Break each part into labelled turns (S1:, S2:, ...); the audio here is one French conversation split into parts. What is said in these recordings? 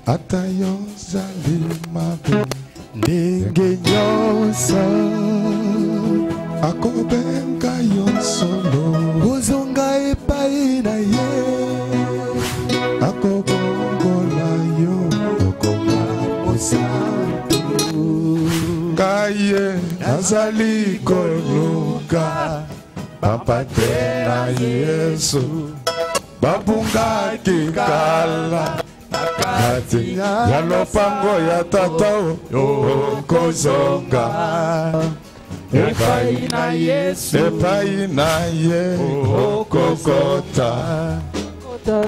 S1: Atayo zali mabe ndenge nyonso akobenga yo solo ozonga epai na ye akobongola yo okoma mosantu kaye nazali koluka bapate na Yesu babungaki kala kati ya lopango ya tata okozonga epai na Yesu epai na ye okokota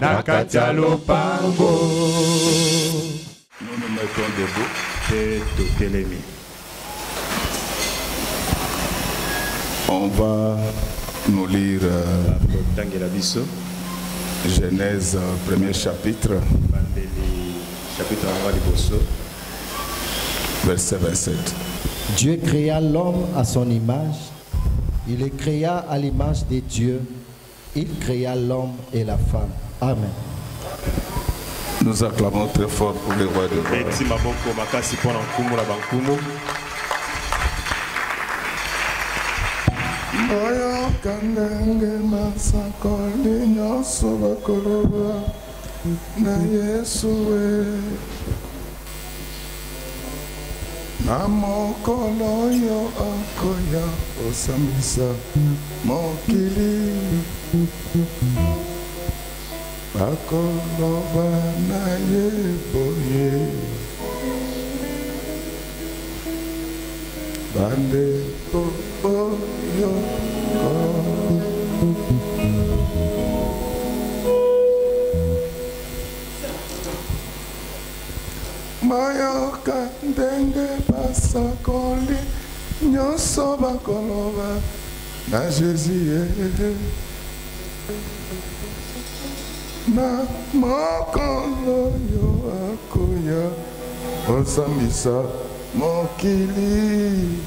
S1: na kati ya lopango.
S2: Nous nous mettons debout et tout élément.
S1: On va nous lire Genèse, premier chapitre, verset 27.
S3: Dieu créa l'homme à son image, il le créa à l'image de Dieu, il créa l'homme et la femme. Amen.
S1: Nous acclamons très fort pour le roi de gloire. Oyo kandenge masakoli nyonso bakoloba na Yesu we na mokolo oyo akoya osambisa mokili bakoloba na ye boye bandeko oyo mayoka ndenge basakoli nyonso bakoloba na Jésus na mokolo oyo akoya osambisa mokili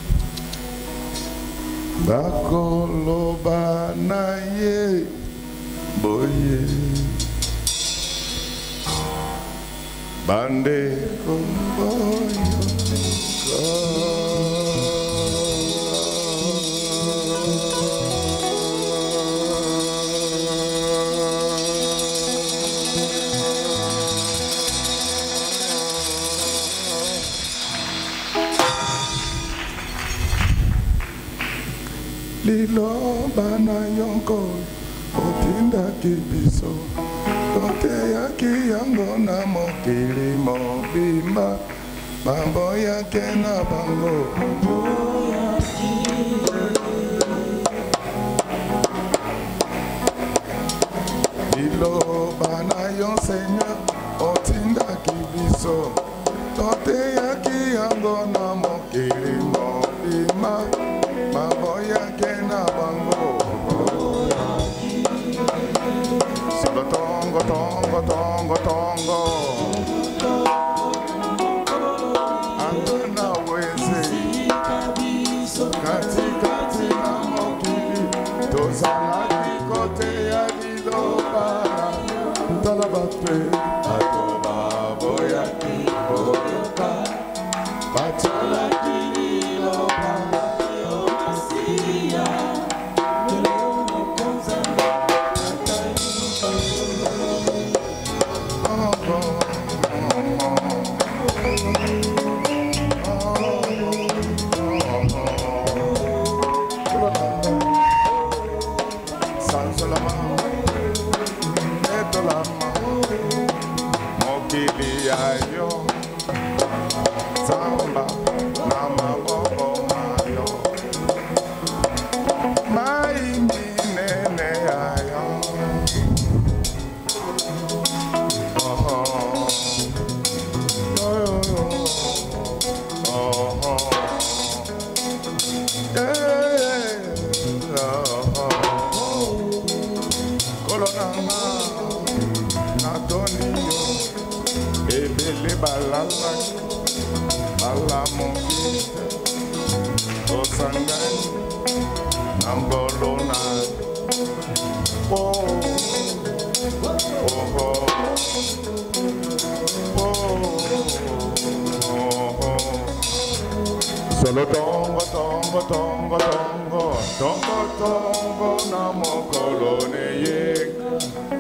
S1: bakoloba na ye boye bandeko oyo liloba na yonko otindaki biso toteyaki yango na mokili mobimba baboyake na bango liloba na yo Seigneur otindaki biso toteyaki yango na mokili mobimba baboyake na bango solo tongo tongo tongo tongo antona weze kati kati na mokili tozalaki kote ya liloba talabape atoba boyaki boyoka batalaki liloba Oh,
S2: Solo tongo, tongo, tongo, tongo, tongo, tongo, na mokolo neye.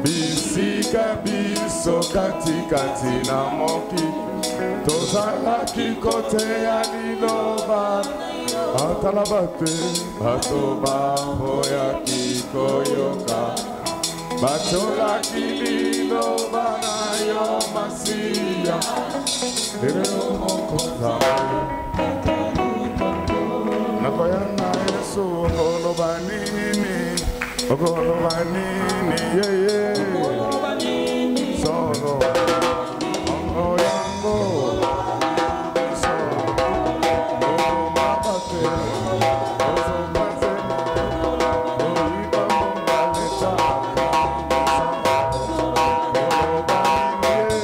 S2: Bisika biso kati kati na moki. Tozala kikote ya liloba. Atalabate, batoba hoya kikoyoka. Batola kililoba na yo masia. Lero mokoza. Nakoyana Yesu ogolo banini ye solo ongo yango solo ogolo mabate ozo mate oiba mongaleta ogolo banini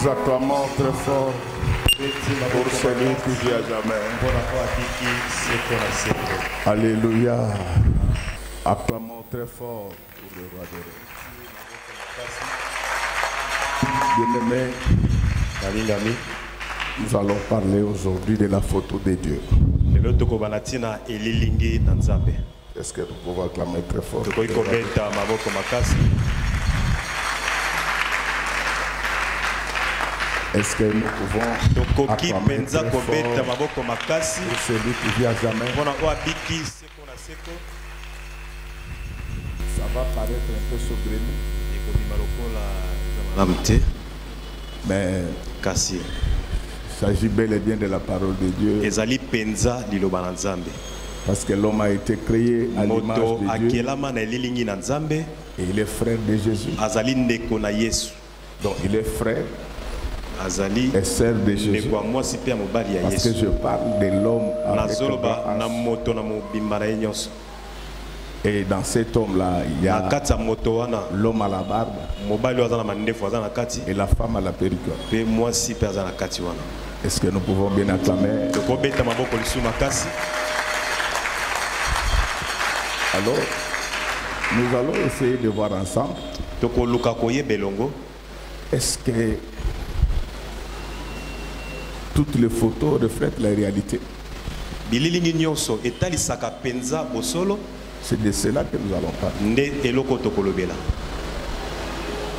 S2: Nous acclamons très fort pour celui qui vit à jamais. Alléluia. Acclamons très fort pour le roi des rois. Bien-aimés, nous allons parler aujourd'hui de la photo de Dieu. Est-ce que nous pouvons acclamer très fort? Est-ce que nous pouvons acclamer très fort pour celui qui vit à jamais? Ça va paraître un peu saugrenu, mais il s'agit bel et bien de la parole de Dieu. Parce que l'homme a été créé à l'image de Dieu. Et il est frère de Jésus. Donc il est frère et sœur de Jésus. Parce que je parle de l'homme avec le grand H. Et dans cet homme-là, il y a l'homme à la barbe et la femme à la perruque. Est-ce que nous pouvons bien acclamer? Alors, nous allons essayer de voir ensemble. Est-ce que toutes les photos reflètent la réalité? C'est de cela que nous allons parler.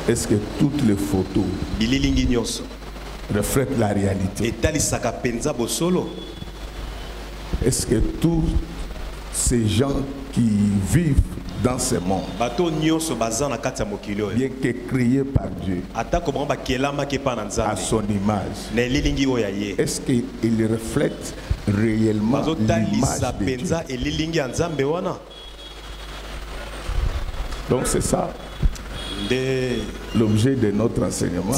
S2: Est-ce que toutes les photos reflètent la réalité? Est-ce que tous ces gens qui vivent dans ce monde, bien que créés par Dieu à son image, est-ce qu'ils reflètent réellement l'image de Dieu? Donc c'est ça l'objet de notre enseignement.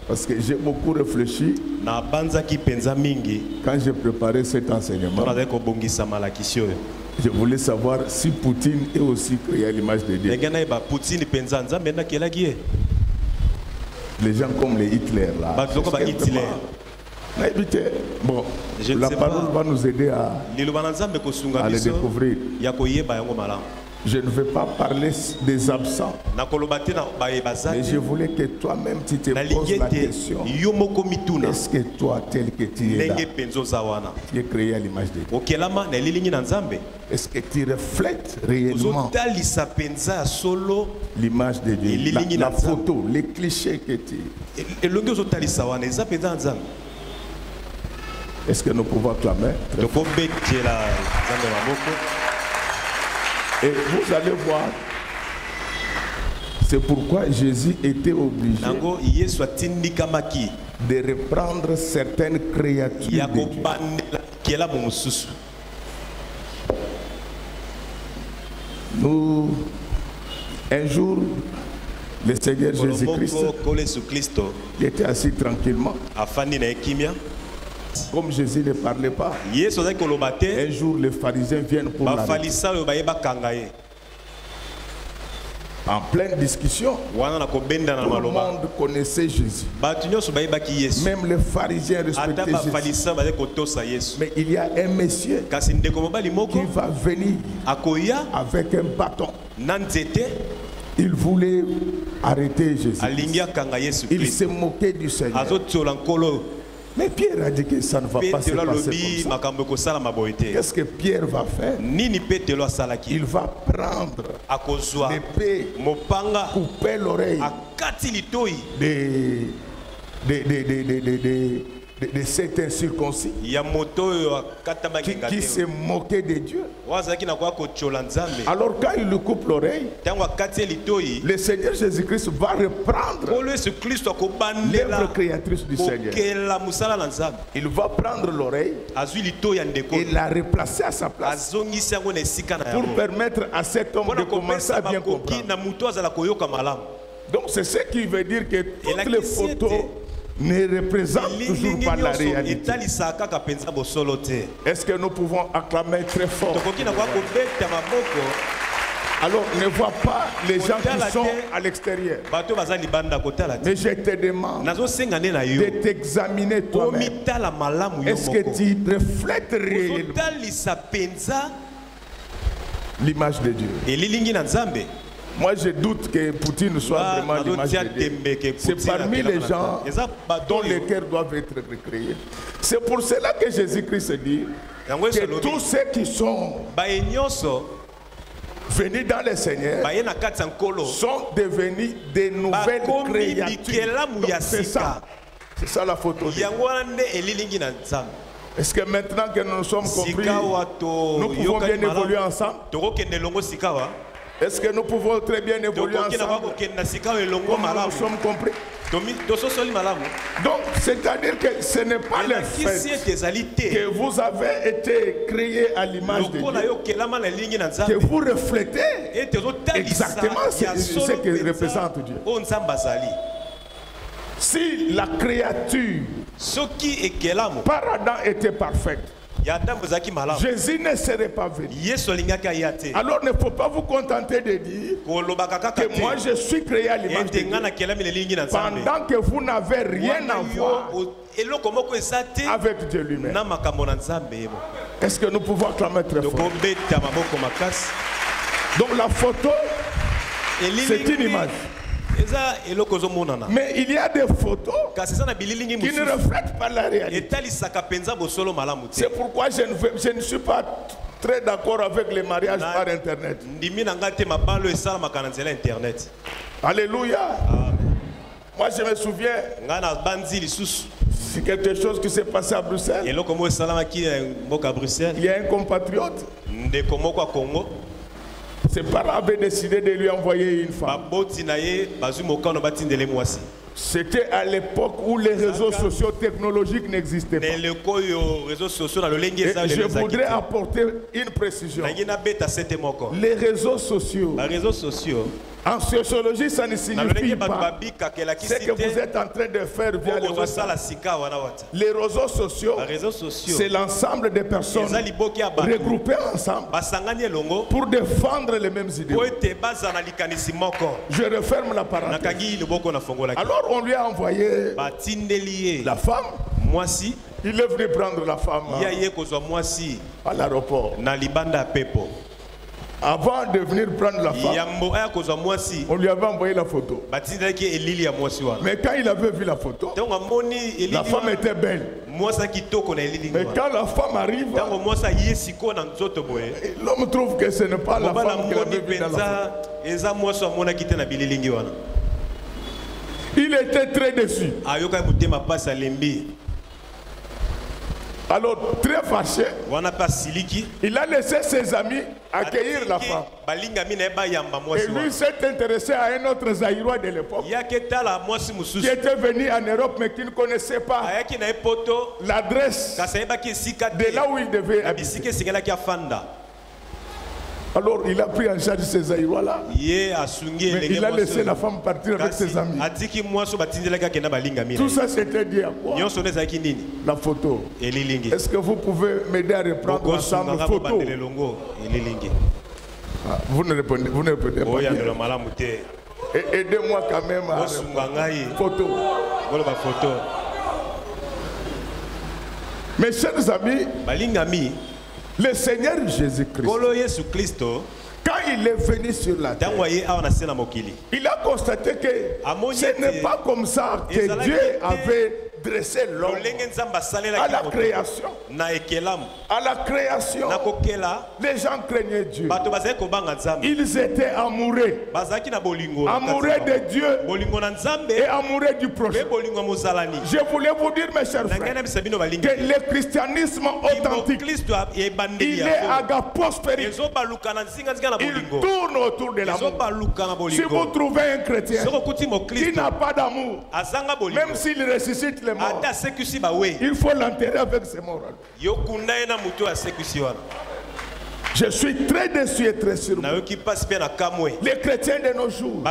S2: Parce que j'ai beaucoup réfléchi quand j'ai préparé cet enseignement. Je voulais savoir si Poutine est aussi créé à l'image de Dieu. Les gens comme les Hitler là. Bon, la parole va nous aider à les découvrir. Je ne vais pas parler des absents, mais je voulais que toi-même tu te poses la question. Est-ce que toi, tel que tu es là, tu es créé à l'image de Dieu? Est-ce que tu reflètes réellement l'image de Dieu? La photo, les clichés que tu es. Est-ce que nous pouvons acclamer? Et vous allez voir, c'est pourquoi Jésus était obligé de reprendre certaines créatures de Dieu. Un jour, le Seigneur Jésus-Christ était assis tranquillement. Comme Jésus ne parlait pas, un jour les pharisiens viennent pour l'arrêter. En pleine discussion, tout le monde connaissait Jésus. Même les pharisiens respectaient Jésus. Mais il y a un monsieur qui va venir avec un bâton. Il voulait arrêter Jésus. Il se moquait du Seigneur. Mais Pierre a dit que ça ne va pas se passer comme ça. Qu'est-ce que Pierre va faire? Il va prendre l'épée, couper l'oreille de cet incirconcis qui se moquait de Dieu. Alors quand il lui coupe l'oreille, le Seigneur Jésus-Christ va reprendre l'œuvre créatrice du Seigneur. Il va prendre l'oreille et la replacer à sa place pour permettre à cet homme de commencer à bien comprendre. Donc c'est ce qui veut dire que toutes les photos ne représente toujours pas la réalité. Est-ce que nous pouvons acclamer très fort?
S1: Alors ne vois pas les gens qui sont à l'extérieur. Mais je te demande de t'examiner toi-même. Est-ce que tu reflètes réellement l'image de Dieu? Moi je doute que Poutine soit vraiment l'image de Dieu. C'est parmi les gens dont les cœurs doivent être recréés. C'est pour cela que Jésus-Christ dit que tous ceux qui sont venus dans le Seigneur sont devenus des nouvelles créatures. C'est ça. C'est ça la photo. Est-ce que maintenant que nous sommes compris, nous pouvons bien évoluer ensemble? Est-ce que nous pouvons très bien évoluer ensemble? Comment nous sommes compris? Donc, c'est-à-dire que ce n'est pas le fait que vous avez été créé à l'image de Dieu, que vous reflétez exactement ce que représente Dieu. Si la créature par Adam était parfaite, Jésus ne serait pas venu. Alors ne faut pas vous contenter de dire que moi je suis créé à l'image de Dieu pendant que vous n'avez rien à voir avec Dieu lui-même. Est-ce que nous pouvons acclamer très fort? Donc la photo, c'est une image. Mais il y a des photos qui ne reflètent pas la réalité. C'est pourquoi je ne suis pas très d'accord avec les mariages par Internet. Alléluia. Moi je me souviens, c'est quelque chose qui s'est passé à Bruxelles. Il y a un compatriote. Ses parents avaient décidé de lui envoyer une femme. C'était à l'époque où les réseaux sociaux technologiques n'existaient pas. Et je voudrais apporter une précision. Les réseaux sociaux, en sociologie, ça ne signifie pas ce que vous êtes en train de faire via les WhatsApp. Les réseaux sociaux, c'est l'ensemble des personnes regroupées ensemble pour défendre les mêmes idées. Je referme la parenthèse. Alors on lui a envoyé la femme. Il est venu prendre la femme à l'aéroport. Avant de venir prendre la femme, on lui avait envoyé la photo. Mais quand il avait vu la photo, la femme était belle. Mais quand la femme arrive, l'homme trouve que ce n'est pas la femme qu'il avait vue dans la photo. Il était très déçu. Alors, très fâché, il a laissé ses amis accueillir la femme. Et lui s'est intéressé à un autre Zaïrois de l'époque qui était venu en Europe mais qui ne connaissait pas l'adresse de là où il devait habiter. Alors il a pris en charge ces Zaïrois-là. Mais il a laissé la femme partir avec ses amis. Tout ça c'était dit à quoi? La photo. Est-ce que vous pouvez m'aider à reprendre ensemble la photo? Vous ne répondez pas. Aidez-moi quand même à photo. Mes chers amis, le Seigneur Jésus-Christ, quand il est venu sur la terre, il a constaté que ce n'est pas comme ça que Dieu avait dressé l'homme à la création. À la création, les gens craignaient Dieu. Ils étaient amoureux. Amoureux de Dieu et amoureux du prochain. Je voulais vous dire, mes chers frères, que le christianisme authentique, il est agapos peri. Il tourne autour de l'amour. Si vous trouvez un chrétien qui n'a pas d'amour, même s'il ressuscite les morts, il faut l'enterrer avec ses morts. Je suis très déçu et très surpris. Les chrétiens de nos jours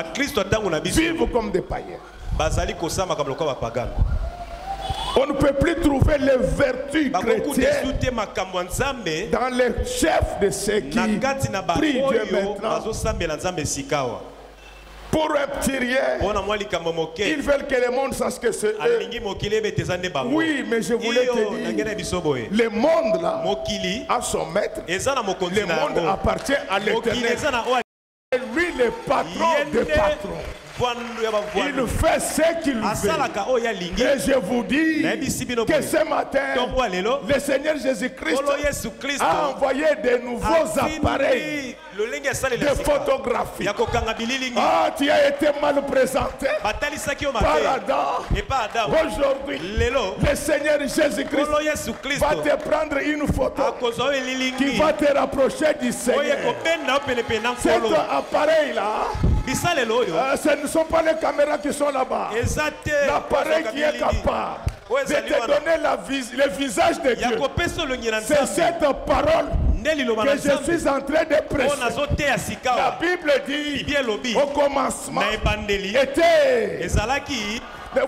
S1: vivent comme des païens. On ne peut plus trouver les vertus chrétiennes dans les chefs de ceux qui prient Dieu maintenant. Pour un petit rien, ils veulent que le monde sache que c'est eux. Oui, mais je voulais te dire, le monde là a son maître, le monde appartient à l'Éternel. Et lui le patron des patrons. Il fait ce qu'il veut. Et je vous dis que ce matin, le Seigneur Jésus-Christ a envoyé de nouveaux appareils de photographie. Ah, tu as été mal présenté par Adam. Aujourd'hui, le Seigneur Jésus-Christ va te prendre une photo qui va te rapprocher du Seigneur. Cet appareil-là, ce ne sont pas les caméras qui sont là-bas. L'appareil qui est capable de te donner le visage de Dieu. C'est cette parole que je suis en train de prêcher. La Bible dit au commencement était.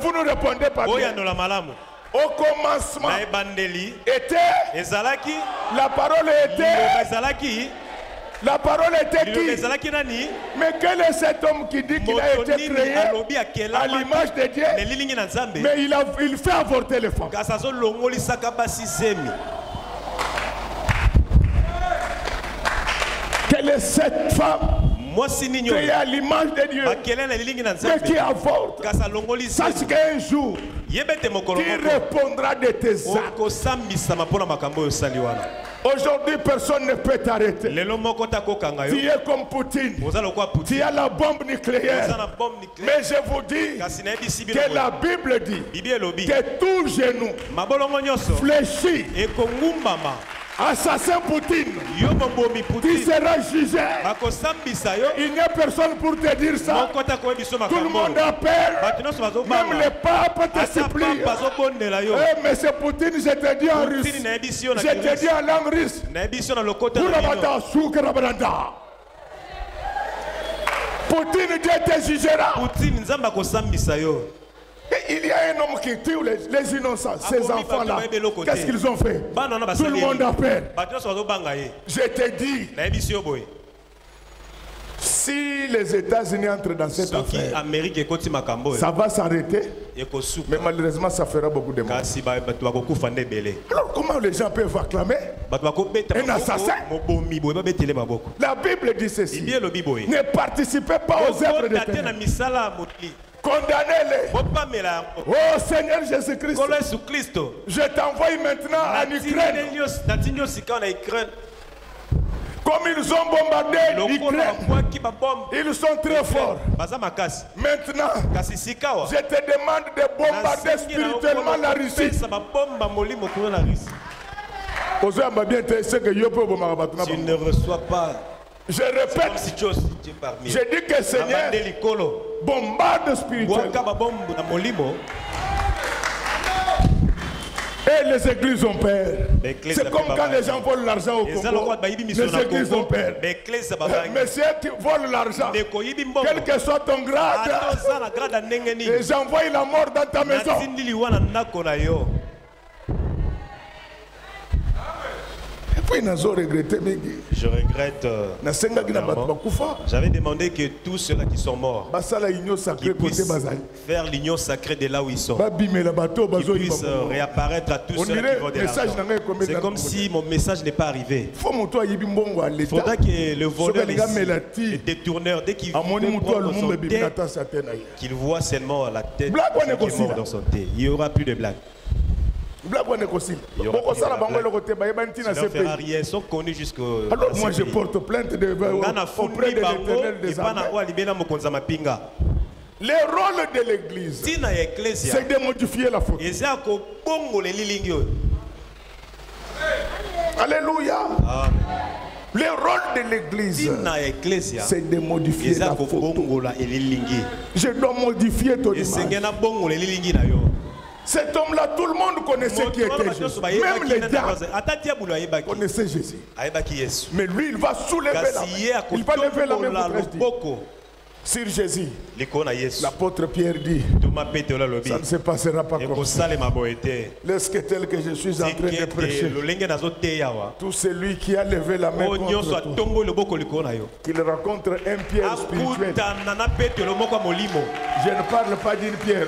S1: Vous ne répondez pas bien. Au commencement était. La parole était. La parole était qui? Mais quel est cet homme qui dit qu'il a été créé à l'image de Dieu, mais il fait avorter les femmes? Quelle est cette femme créée à l'image de Dieu, mais qui avorte? Sache qu'un jour, tu répondras de tes actes. Aujourd'hui, personne ne peut t'arrêter. Tu es comme Poutine. Tu as la bombe nucléaire. Mais je vous dis que la Bible dit que tout genou fléchit. Assassin Poutine, tu seras jugé. Il n'y a personne pour te dire ça. Tout le monde appelle. Même le pape te supplie. Mais c'est Poutine, je te dis en russe. Je te dis en langue russe. Poutine, Dieu te jugera. Il y a un homme qui tue les innocents, ces enfants-là. Qu'est-ce qu'ils ont fait? Tout le monde appelle. Je te dis, si les États-Unis entrent dans cette affaire, ça va s'arrêter. Mais malheureusement, ça fera beaucoup de mal. Alors, comment les gens peuvent acclamer un assassin? La Bible dit ceci: ne participez pas aux œuvres de ténèbres. Condamnez-les. Oh Seigneur Jésus-Christ, je t'envoie maintenant en Ukraine. Comme ils ont bombardé l'Ukraine, ils sont très forts. Maintenant, je te demande de bombarder spirituellement la Russie.
S2: Tu ne reçois pas.
S1: Je répète, je dis que Seigneur bombarde spirituellement. Et les églises ont peur. C'est comme quand les gens volent l'argent au Congo. Les églises ont peur. Mais si tu voles l'argent, quel que soit ton grade, j'envoie la mort dans ta maison.
S2: Je regrette. J'avais demandé que tous ceux-là qui sont morts qui puissent faire l'union sacrée de là où ils sont, qui puissent réapparaître à tous ceux-là qui vont de l'argent. C'est comme si mon message n'est pas arrivé. Il faudra que le voleur et détourneur, dès qu'il qu'il voit seulement la tête qui est mort dans son thé, il n'y aura plus de blagues.
S1: Alors moi je porte plainte auprès de l'Éternel des armées. Le rôle de l'église, c'est de modifier la faute. Alléluia. Le rôle de l'église, c'est de modifier la faute. Je dois modifier ton image. Cet homme-là, tout le monde connaissait qui était Jésus. Même les diables connaissaient Jésus. Mais lui, il va soulever la main. Il va lever la main pour Christ. sur Jésus. L'apôtre Pierre dit, ça ne se passera pas comme ça. Laisse que tel que je suis en train de prêcher, tout celui qui a levé la main contre toi, qu'il rencontre un Pierre spirituel. Je ne parle pas d'une pierre.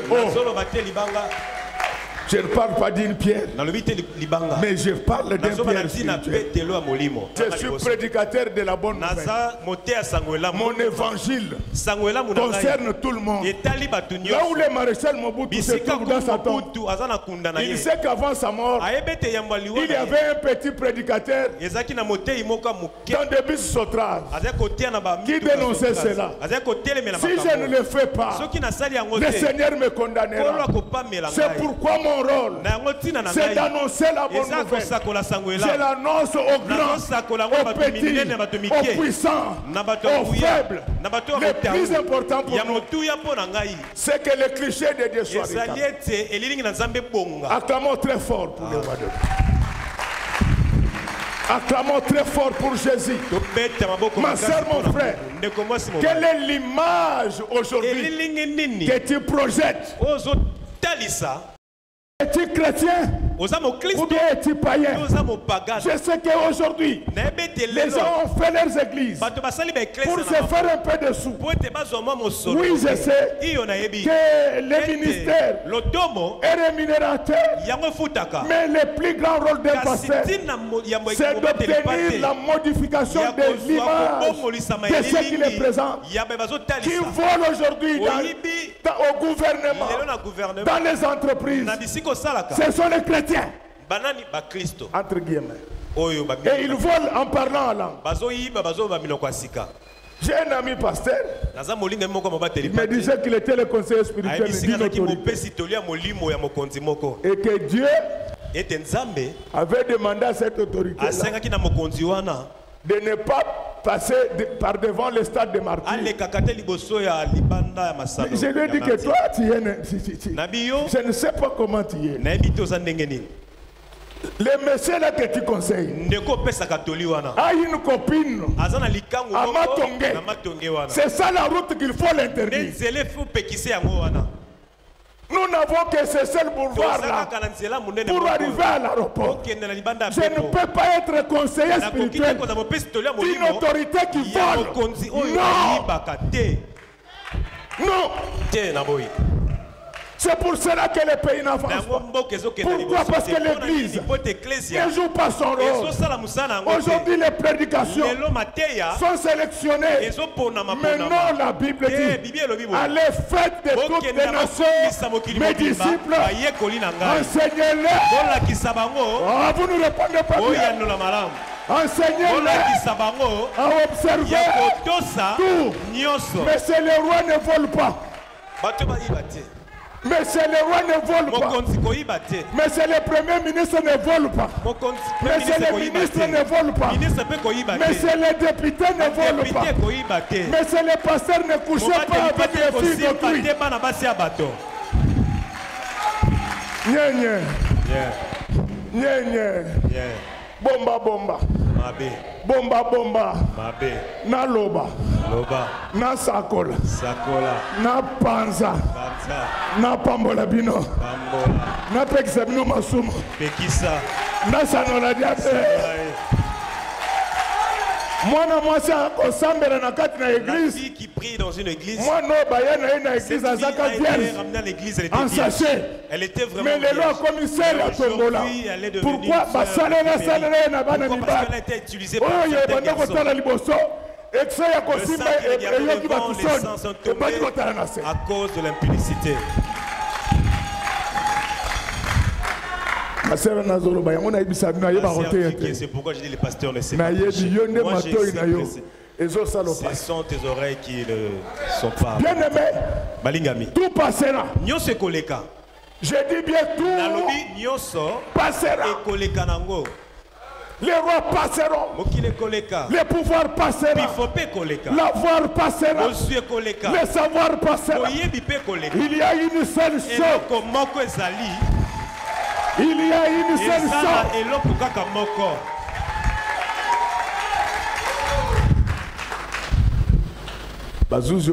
S1: Je ne parle pas d'une pierre, mais je parle d'un Pierre spirituel. Je suis prédicateur de la bonne nouvelle. Mon évangile concerne tout le monde. Là où le maréchal Mobutu se trouve dans sa tombe, il sait qu'avant sa mort, il y avait un petit prédicateur dans des bus sautrages qui dénonçait cela. Si je ne le fais pas, le Seigneur me condamnera. C'est pourquoi mon rôle, c'est d'annoncer la bonne nouvelle. Je l'annonce aux grands, aux petits, aux puissants, aux faibles. Le plus important pour nous, c'est que le cliché de Dieu soit rétabli. Acclamons très fort pour le roi de Dieu. Acclamons très fort pour Jésus. Ma soeur, mon frère, quelle est l'image aujourd'hui que tu projettes? Es-tu chrétien ou bien es-tu païen? Je sais qu'aujourd'hui, les gens ont fait leurs églises pour se faire un peu de sous. Oui, je sais que le ministère est rémunérateur, mais le plus grand rôle d'un pasteur, c'est d'obtenir la modification de l'image de ceux qui les présentent, qui volent aujourd'hui au gouvernement, dans les entreprises. Ce sont les chrétiens, entre guillemets, et ils volent en parlant en langue. J'ai un ami pasteur, il me disait qu'il était le conseiller spirituel d'une autorité et que Dieu avait demandé à cette autorité de ne pas passer par devant le stade de martyrs. Je lui ai dit que toi, je ne sais pas comment tu es. Le monsieur là que tu conseilles a une copine à Matongé. C'est ça la route qu'il faut l'interdire. Nous n'avons que ce seul boulevard là pour arriver à l'aéroport. Je ne peux pas être conseiller spirituel d'une autorité qui vole. Non. C'est pour cela que le pays n'avance pas. Pourquoi? Parce que l'Église ne joue pas son rôle. Aujourd'hui, les prédications sont sélectionnées. Mais non, la Bible dit, allez, faites de toutes les nations mes disciples, enseignez-les. Oh, vous ne répondez pas bien. Enseignez-les à observer tout. Mais c'est le roi ne vole pas. Mais c'est le roi ne vole pas. Mais c'est le premier ministre ne vole pas. Mais c'est le ministre ne vole pas. Mais c'est le député ne vole pas. Mais c'est le pasteur ne couche pas avec les filles d'autrui. Bomba bomba. Bomba bomba. Na loba. Na sakola. Na panza. Na pambola bino. Na pekisa bino masumo. Na sanola diate. Mwana mwasi akosambela na kati na église qui prie dans une église. Mwana bayana ina église azaka vierge en sachet. Elle était vraiment mais le roi commissaire a tombola. Pourquoi basalela salela na bana mibali. Elle a été utilisée par certains garçons. Extrait ya kosimba eyoki batusoni à cause de l'impudicité. C'est pourquoi je dis les pasteurs ne savent pas. Ce sont tes oreilles qui ne sont pas. Bien aimé, tout passera. Je dis bien tout passera. Les rois passeront. Les pouvoirs passeront. L'avoir passera. Le savoir passera. Il y a une seule chose. Il y a une seule chose. Le juge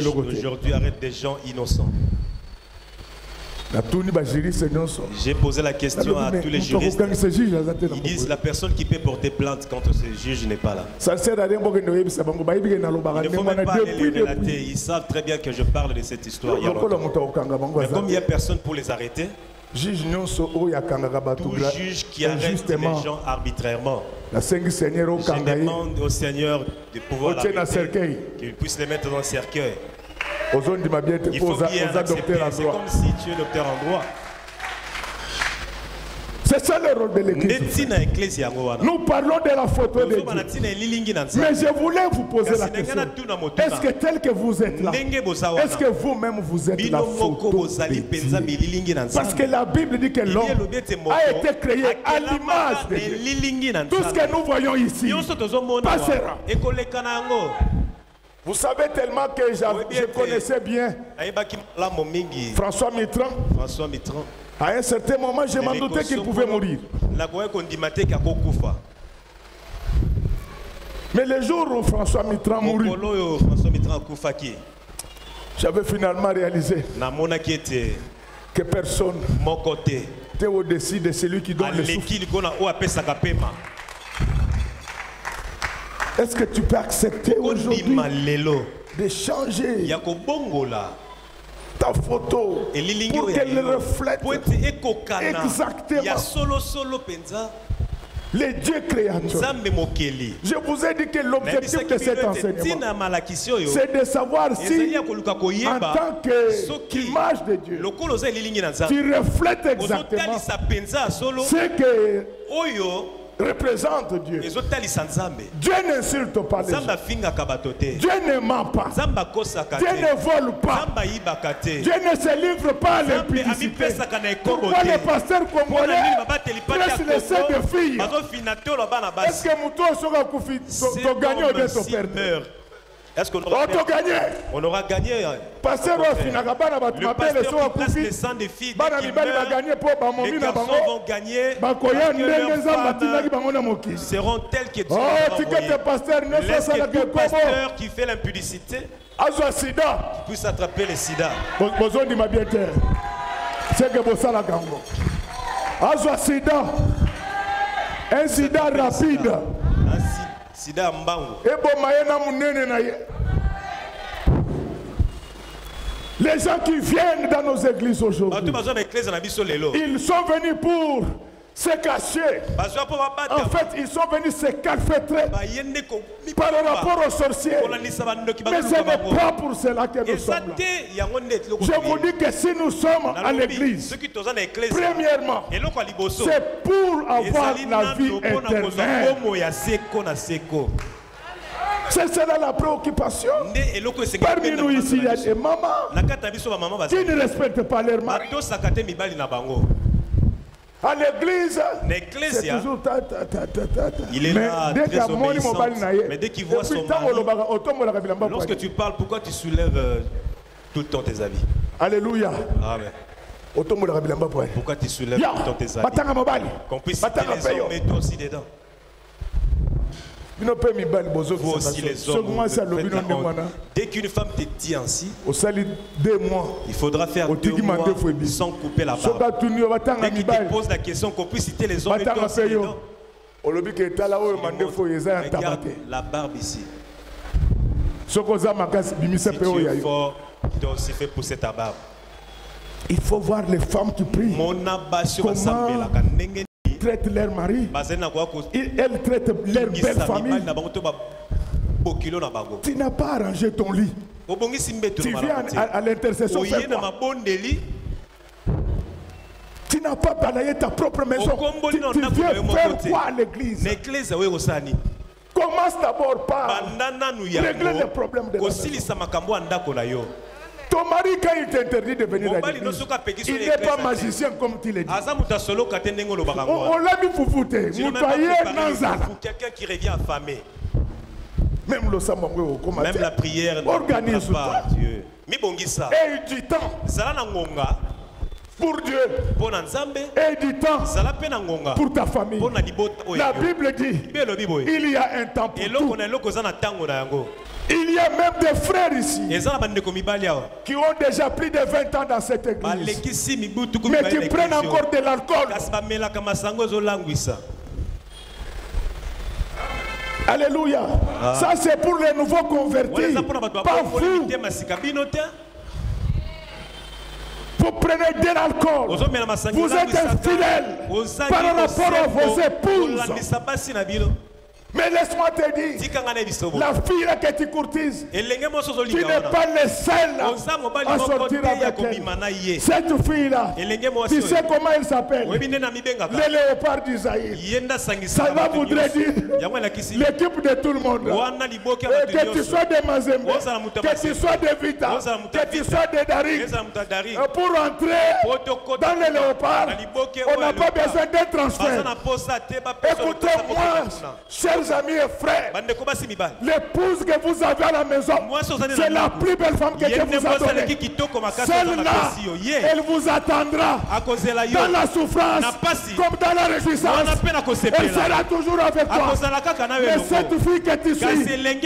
S1: aujourd'hui arrête des gens innocents. J'ai posé la question à tous les juristes. Ils disent la personne qui peut porter plainte quand ce juge n'est pas là. Il ne faut même pas les relater. Ils savent très bien que je parle de cette histoire. Mais comme il n'y a personne pour les arrêter, tout juge qui arrête les gens arbitrairement, je demande au Seigneur de pouvoir l'arrêter, qu'il puisse les mettre dans le cercueil. Il faut bien accepter. C'est comme si tu es docteur en droit.
S2: C'est ça le rôle de l'église. Nous parlons de la photo de Dieu. Mais je voulais vous poser la question. Est-ce que tel que vous êtes là, est-ce que vous-même vous êtes la photo de Dieu? Parce que la Bible dit que l'homme a été créé à l'image de Dieu. Tout ce que nous voyons ici passera. Vous savez tellement que je connaissais bien François Mitterrand. À un certain moment, je m'en doutais qu'il pouvait mourir. Mais le jour où François Mitterrand mourut, j'avais finalement réalisé que personne n'était au-dessus de celui qui donne le souffle. Est-ce que tu peux accepter aujourd'hui de changer ta photo pour qu'elle reflète exactement les dieux créateurs? Je vous ai dit que l'objectif de cet enseignement, c'est de savoir si, en tant qu'image de Dieu, tu reflètes exactement ce que représente Dieu. Dieu n'insulte pas les gens. Dieu ne ment pas. Dieu ne vole pas. Dieu ne se livre pas à l'impudicité. Pourquoi les pasteurs congolais pressent les seins de filles? Est-ce que Moutou sera gagné ou bien perdu?
S1: Est-ce qu'on aura gagné? On aura gagné.
S2: Pasteur,
S1: le pasteur qui place les sangs des filles, les garçons vont gagner. Seront tels que Dieu va laisse que tout pasteur qui fait l'impudicité puisse attraper le sida.
S2: Un sida rapide.
S1: Sida mbango.
S2: Les gens qui viennent dans nos églises aujourd'hui, ils sont venus pour se cacher. En fait, ils sont venus se calfeutrer par rapport aux sorciers. Mais ce n'est pas pour cela que nous sommes là. Je vous dis que si nous sommes à l'église, premièrement, c'est pour avoir la vie éternelle. C'est cela la préoccupation. Parmi nous ici, il y a des mamans qui ne respectent pas leur mari. À l'église, c'est toujours
S1: il est là, très obéissant. Mais dès qu'il voit son mari, lorsque tu parles, pourquoi tu soulèves tout le temps tes avis?
S2: Alléluia.
S1: Amen. Pourquoi tu soulèves tout le temps tes avis? Qu'on puisse citer les hommes, mais toi aussi dedans. Vous aussi les hommes, dès qu'une femme te dit ainsi, il faudra faire 2 mois sans couper la barbe. Dès qu'il te pose la question, qu'on puisse citer les hommes et toi aussi dedans. Regarde la barbe ici. Si tu es fort, tu dois aussi faire pousser ta barbe.
S2: Il faut voir les femmes qui prient. Comment traitent leur mari, elles traitent leur belle famille. Tu n'as pas arrangé ton lit. Tu viens à l'intercession faire quoi? Tu n'as pas balayé ta propre maison. Tu viens faire quoi à l'église? Commence d'abord par régler les problèmes de la maison. Ton mari, quand il t'interdit de venir à l'église, il n'est pas magicien comme tu l'as dit. On l'a mis pour foutre.
S1: Quelqu'un qui revient affamé.
S2: Même
S1: la prière
S2: organise
S1: pas Dieu.
S2: Et du temps.
S1: pour Dieu et du temps pour ta famille. La Bible dit il y a un temps pour tout. Il y a même des frères ici qui ont déjà plus de 20 ans dans cette église, mais qui prennent encore de l'alcool. Alléluia. Ça c'est pour les nouveaux convertis, pas vous. Vous prenez de l'alcool, vous êtes infidèles par rapport à vos épouses. Mais laisse-moi te dire, la fille là que tu courtises, tu n'es pas le seul à sortir avec elle. Cette fille là, tu sais comment elle s'appelle? Le léopard d'Isaïe. Ça va voudrait dire l'équipe de tout le monde. Que tu sois de Mazembe, que tu sois de Vita, que tu sois de Darik, pour entrer dans le léopard, on n'a pas besoin d'un transfert. Écoutez-moi, chers amis et frères, l'épouse que vous avez à la maison, c'est la plus belle femme que Dieu vous a donnée. Celle-là, elle vous attendra dans la souffrance comme dans la réjouissance. Elle sera toujours avec toi. Mais cette fille que tu suis, elle est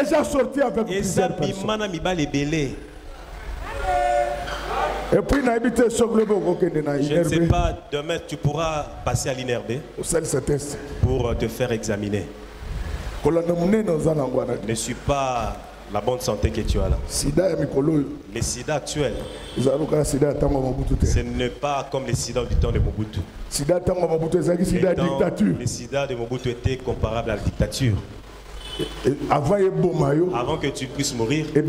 S1: déjà sortie avec plusieurs personnes. Et puis, je
S2: ne sais pas, demain tu pourras passer à l'INRB pour te faire examiner. Ne suis pas la bonne santé que tu as là. Les sida actuels, ce n'est pas comme les sida du temps de Mobutu. Les sida de Mobutu étaient comparables à la dictature. Avant que tu puisses mourir, là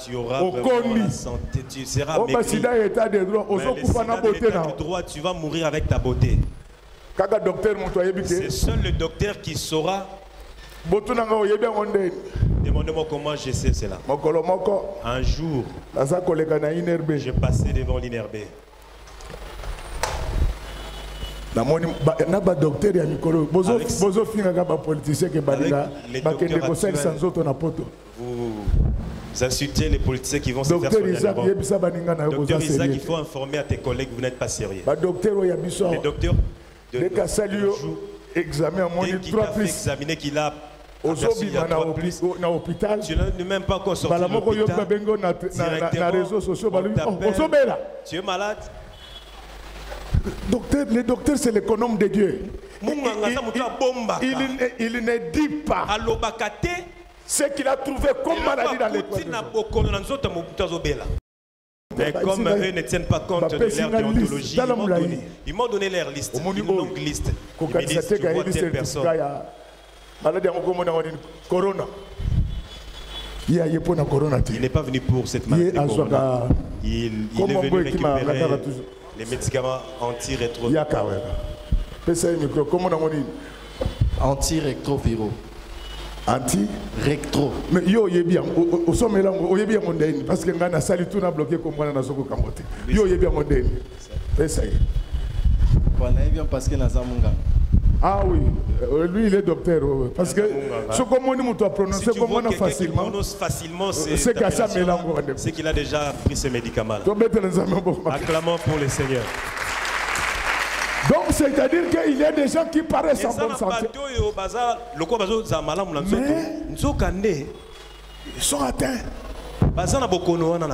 S2: tu auras vraiment la santé, tu seras maigri. Mais le sida d'état de droit, tu vas mourir avec ta beauté. C'est seul le docteur qui saura. Demandez-moi comment je sais cela. Un jour, je passais devant l'INRB.
S1: Avec
S2: vous insultez les politiciens qui vont se faire soigner. Docteur Isaac, il faut informer à tes collègues que vous n'êtes pas sérieux. Les docteurs de qui t'a fait examiner qu'il a aperçu il y a 3 plus. Tu n'es même pas encore sorti de l'hôpital. Tu es malade.
S1: Docteur, le docteur c'est l'économe de Dieu. Il ne dit pas ce qu'il a trouvé comme maladie dans l'école.
S2: Mais comme eux ne tiennent pas compte de leur déontologie, ils m'ont donné leur liste, une longue liste. Ils me disent, tu vois telle personne. Il n'est pas venu pour cette maladie de corona. Il est venu récupérer les médicaments antirétroviraux.
S3: Antirétroviraux.
S1: Anti-rétro. Mais yo yebi au sommet là o yebi mondeni parce que ngana sali tout na bloqué comme moi na soko kambote. Yo yebi mondeni. Essaye.
S3: Voilà, bien parce que nazamunga.
S1: Ah oui, lui il est docteur parce que ce comme on nous prononcer comme on facilement.
S2: C'est qu'il a déjà pris ce médicament. Acclamons pour le Seigneur.
S1: Donc c'est-à-dire qu'il y a des gens qui paraissent en bonne santé. Mais ils sont atteints.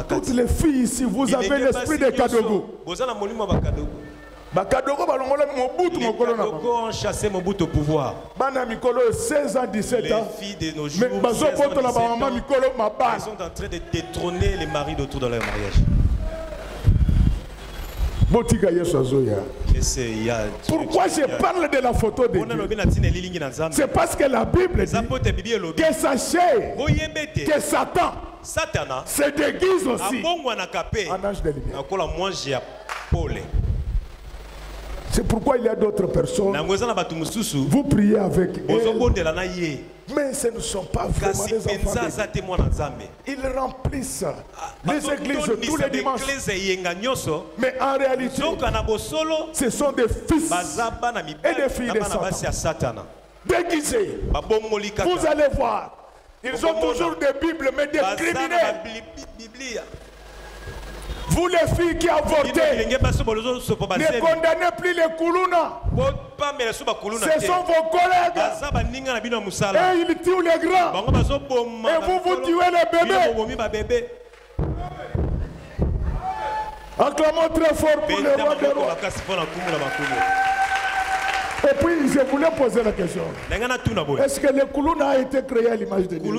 S1: Toutes les filles ici, vous avez l'esprit de Kadogo.
S2: Les Kadogo ont chassé Mobutu au pouvoir.
S1: 16 ans, 17 ans.
S2: Les filles de nos jours, 16 ans, 17 ans, elles sont en train de détrôner les maris d'autour de leur mariage.
S1: Pourquoi je parle de la photo de Dieu? C'est parce que la Bible dit que sachez que Satan se déguise aussi en ange de lumière. C'est pourquoi il y a d'autres personnes. Vous priez avec eux. Mais ce ne sont pas vraiment des enfants. Ils remplissent les églises tous les dimanches. Mais en réalité, ce sont des fils et des filles de Satan. Déguisés. Vous allez voir. Ils ont toujours des Bibles, mais des criminels. Vous les filles qui avortez, ne condamnez plus les Koulouna. Ce sont vos collègues. Et ils tuent les grands. Et vous tuez les bébés. Acclamons très fort pour le roi des rois. Et puis je voulais poser la question. Est-ce que le Koulouna a été créé à l'image de Dieu?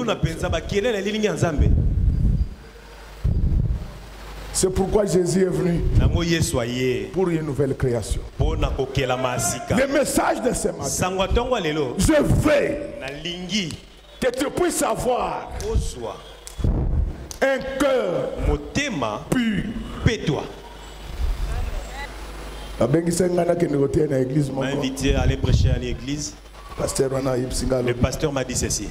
S1: C'est pourquoi Jésus est venu pour une nouvelle création. Le message de ce matin, je veux que tu puisses avoir un cœur pur.
S2: Paie-toi. M'a invité à aller prêcher à l'église. Le pasteur m'a dit ceci.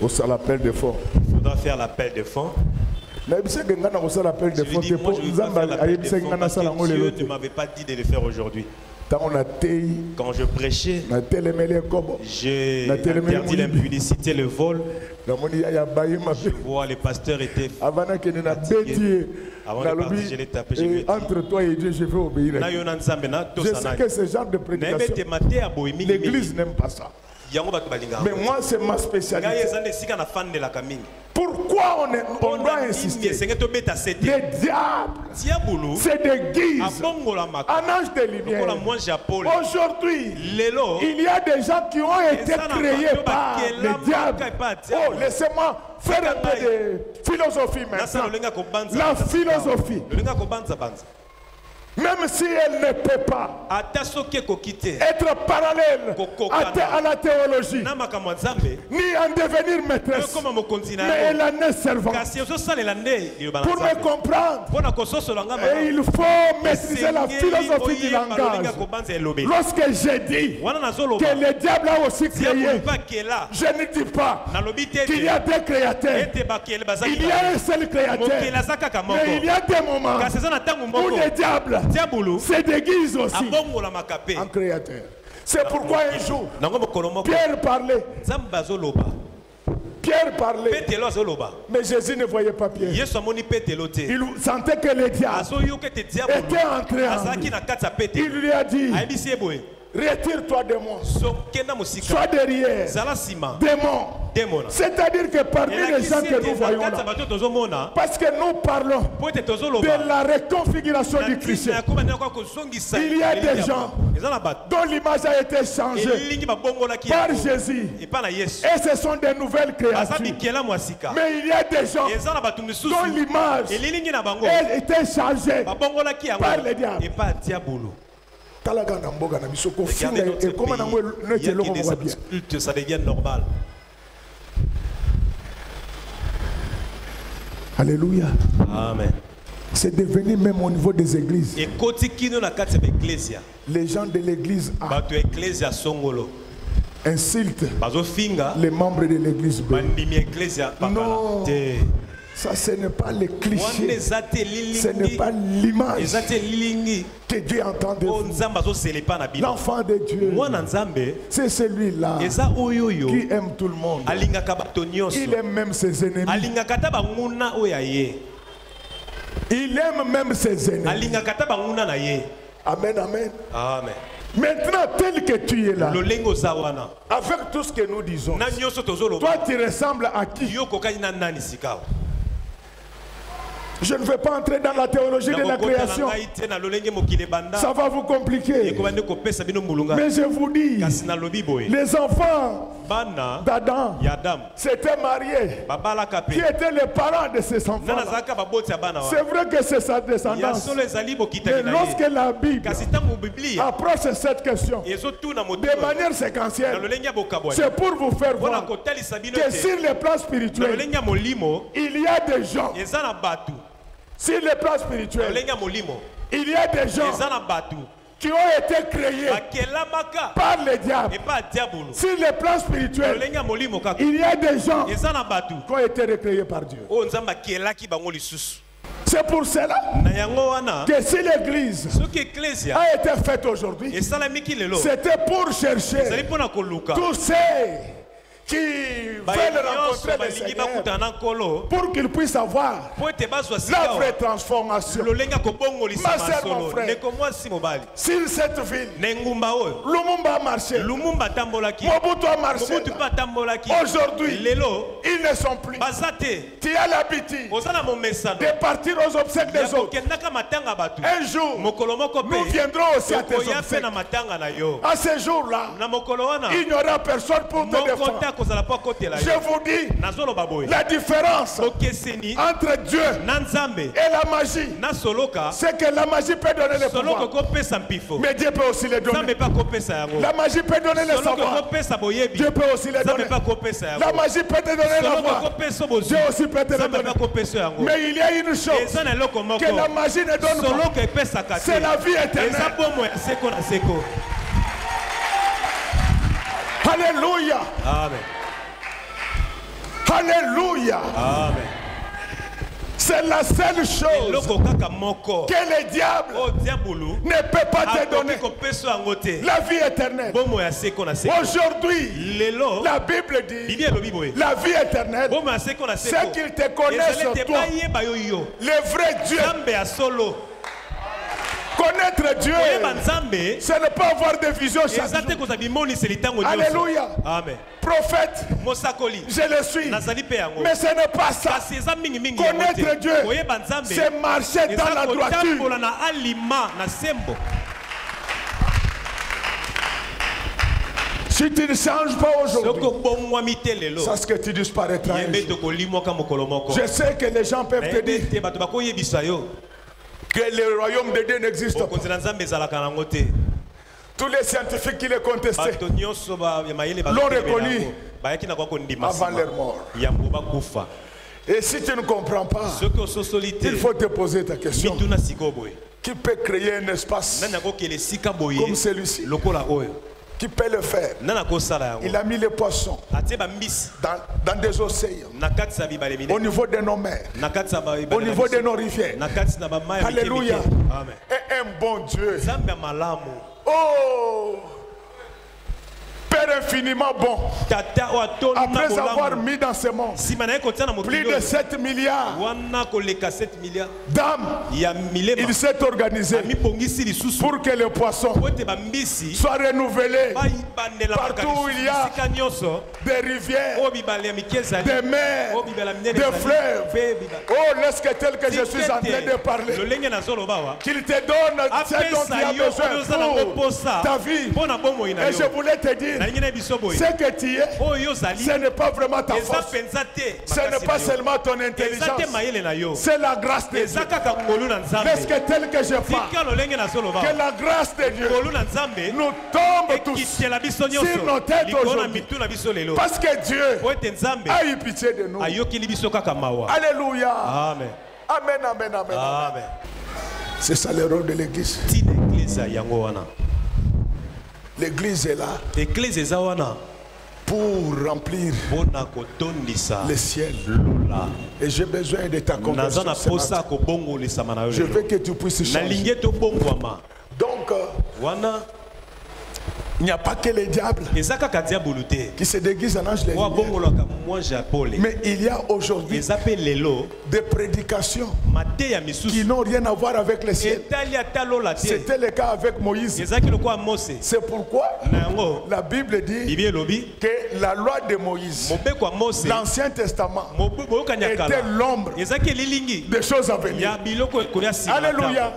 S2: Il faudra faire l'appel de fonds. Je lui ai dit, moi je ne veux pas faire l'appel de fonds parce que Dieu ne m'avait pas dit de le faire aujourd'hui. Quand je prêchais, j'ai interdit l'impudicité, le vol. Je vois les pasteurs étaient fatigués. Avant de partir, je l'ai tapé, je lui ai dit,
S1: entre toi et Dieu, je vais obéir. Je sais que ce genre de prédication, l'Église n'aime pas ça. Mais moi, c'est ma spécialité. Pourquoi on doit insister? Les diables se déguisent en ange de lumière. Aujourd'hui, il y a des gens qui ont été créés par les diables. Oh, laissez-moi faire un peu de philosophie maintenant. La philosophie, même si elle ne peut pas être parallèle à la théologie, ni en devenir maîtresse, mais elle en est servante. Pour me comprendre, et il faut maîtriser la philosophie du langage. Lorsque j'ai dit que le diable a aussi créé, je ne dis pas qu'il y a des créateurs. Il y a un seul créateur. Mais il y a des moments où le diable se déguise aussi en créateur. C'est pourquoi un jour, Pierre parlait. Mais Jésus ne voyait pas Pierre. Il sentait que le diable était entré en lui. Il lui a dit, retire-toi de moi. Sois derrière. Démon. C'est-à-dire que parmi les gens que nous voyons là, parce que nous parlons de la reconfiguration du Christ, il y a des gens dont l'image a été changée par Jésus. Et ce sont des nouvelles créatures. Mais il y a des gens dont l'image a été changée par le diable.
S2: Ça devient normal.
S1: Alléluia.
S2: Amen.
S1: C'est devenu même au niveau des églises. Les gens de l'église insultent les membres de l'église. Non. Ça, ce n'est pas le cliché. Ce n'est pas l'image que Dieu entend de vous. L'enfant de Dieu, c'est celui-là qui aime tout le monde. Il aime même ses ennemis. Il aime même ses ennemis. Amen, amen.
S2: Amen.
S1: Maintenant, tel que tu es là, avec tout ce que nous disons, toi tu ressembles à qui? Je ne vais pas entrer dans la théologie de la création. Ça va vous compliquer. Mais je vous dis, les enfants d'Adam s'étaient mariés. Qui étaient les parents de ces enfants? C'est vrai que c'est sa descendance. Mais lorsque la Bible approche cette question de manière séquentielle, c'est pour vous faire voir que sur le plan spirituel, il y a des gens. Sur le plan spirituel, il y a des gens qui ont été créés par le diable. Sur le plan spirituel, il y a des gens qui ont été recréés par Dieu. C'est pour cela que si l'église a été faite aujourd'hui, c'était pour chercher tous ceux qui veulent rencontrer le Seigneur pour qu'ils puissent avoir la vraie transformation. Ma sœur, mon frère, si cette ville, Lumumba a marché, Mobutu a marché, aujourd'hui, ils ne sont plus. Tu as l'habitude de partir aux obsèques des autres. Un jour, nous viendrons aussi à tes obsèques. À ce jour-là, il n'y aura personne pour te défendre. Je vous dis, la différence entre Dieu et la magie, c'est que la magie peut donner le pouvoir, mais Dieu peut aussi les donner. La magie peut donner le savoir, Dieu peut aussi les donner. La magie peut te donner la voix, Dieu aussi peut te le donner. Mais il y a une chose que la magie ne donne pas, c'est la vie éternelle. Alléluia.
S2: Amen.
S1: Alléluia.
S2: Amen.
S1: C'est la seule chose que le diable ne peut pas te donner. La vie éternelle. Aujourd'hui, la Bible dit la vie éternelle, c'est qu'il te connaisse toi, le vrai Dieu. Connaître Dieu, c'est ne pas avoir de vision chaque jour. Alléluia.
S2: Amen.
S1: Prophète, je le suis, mais ce n'est pas ça. Connaître Dieu, c'est marcher dans la droiture. Si tu ne changes pas aujourd'hui, c'est ce que tu disparaîtras. Je sais que les gens peuvent te dire que le royaume de Dieu n'existe pas. Tous les scientifiques qui les contestaient l'ont reconnu avant leur mort. Et si tu ne comprends pas, il faut te poser ta question. Qui peut créer un espace comme celui-ci? Qui peut le faire? Il a mis les poissons dans des océans, au niveau de nos mers, au niveau de nos rivières. Alléluia. Et un bon Dieu. Oh, Père infiniment bon, après avoir mis dans ce monde plus de 7 milliards d'âmes, il s'est organisé pour que les poissons soient renouvelés partout où il y a des rivières, des mers, des fleuves. Oh, laisse que tel que je suis en train de parler, qu'il te donne ce dont tu as besoin pour ta vie. Et je voulais te dire, ce que tu es, ce n'est pas vraiment ta force, ce n'est pas seulement ton intelligence, c'est la grâce de Dieu. Laisse que tel que je parle, que la grâce de Dieu nous tombe tous sur nos têtes aujourd'hui, parce que Dieu a eu pitié de nous. Alléluia. Amen. Amen, amen, amen, amen. C'est ça le rôle de l'église. L'église est là pour remplir le ciel. Et j'ai besoin de ta conversion. Je veux que tu puisses changer. Donc, il n'y a pas que le diable qui se déguise en ange de lumière. Mais il y a aujourd'hui des prédications qui n'ont rien à voir avec le ciel. C'était le cas avec Moïse. C'est pourquoi la Bible dit que la loi de Moïse, l'Ancien Testament, était l'ombre des choses à venir. Alléluia.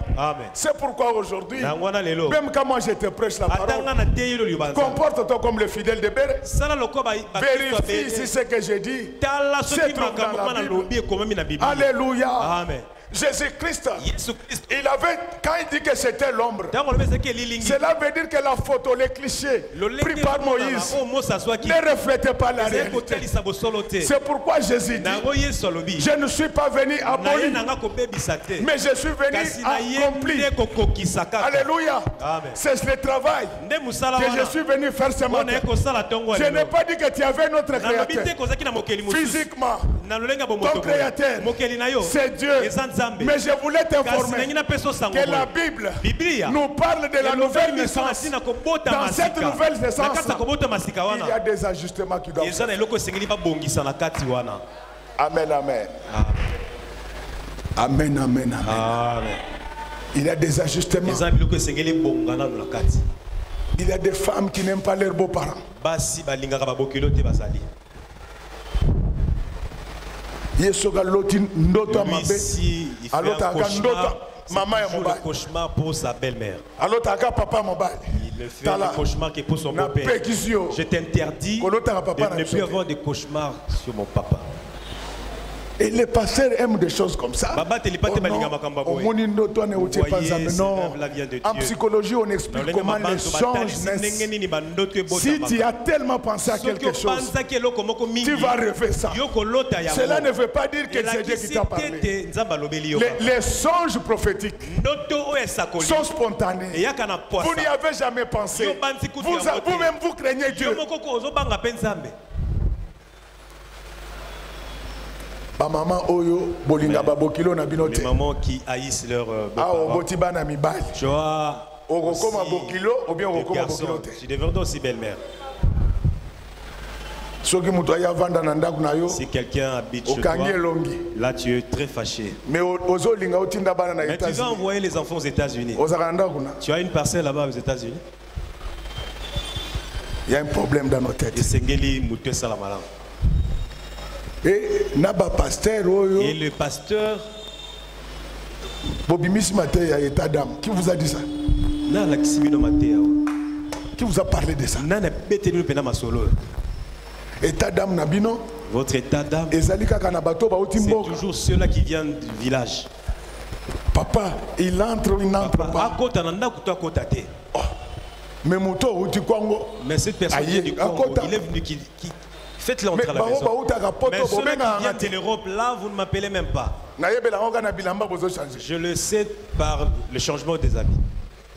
S1: C'est pourquoi aujourd'hui, même quand moi je te prêche la parole, comporte-toi comme le fidèle de Béré. Vérifie si ce que j'ai dit se trouve dans la Bible. Alléluia. Amen. Jésus-Christ, il avait, quand il dit que c'était l'ombre, cela veut dire que la photo, les clichés pris par Moïse ne reflétaient pas la réalité. C'est pourquoi Jésus dit, je ne suis pas venu abolir, mais je suis venu accomplir. Alléluia. C'est le travail que je suis venu faire ce matin. Je n'ai pas dit que tu avais notre créateur physiquement. ton créateur, c'est Dieu. Mais je voulais t'informer que la Bible nous parle de la nouvelle naissance. Dans cette nouvelle naissance, il y a des ajustements qui doivent faire. Amen, amen. Amen, amen, amen. Il y a des ajustements. Il y a des femmes qui n'aiment pas leurs beaux-parents. Maman et mon
S2: cauchemar pour sa belle-mère.
S1: Papa
S2: il ne fait le cauchemar que pour son beau-père. Je t'interdis de ne plus avoir de cauchemars sur mon papa.
S1: Et les pasteurs aiment des choses comme ça. En psychologie, on explique comment les songes naissent. Si tu as tellement pensé à quelque chose, tu vas rêver ça. Cela ne veut pas dire que c'est Dieu qui t'a parlé. Les songes prophétiques sont spontanés. Vous n'y avez jamais pensé. Vous-même, vous craignez Dieu. Maman oyo bolinga babokilo na binote.
S2: Les mamans qui haïssent leur beaux-parents.
S1: Tu vois,
S2: tu deviens aussi belle-mère. Si quelqu'un habite chez toi, là tu es très fâché. Mais tu vas envoyer les enfants aux États-Unis. Tu as une parcelle là-bas aux États-Unis.
S1: Il y a un problème dans nos têtes. Et le
S2: pasteur
S1: qui vous a dit ça? Qui vous a parlé de ça? État d'âme Nabino.
S2: Votre état d'âme, c'est toujours ceux-là qui viennent du village.
S1: Papa, il entre, il n'entre pas. Oh.
S2: Mais cette personne vient du Congo, il est venu qui faites-le entrer à la maison. Mais ceux-là qui viennent de l'Europe, là, vous ne m'appelez même pas. Je le sais par le changement des habits.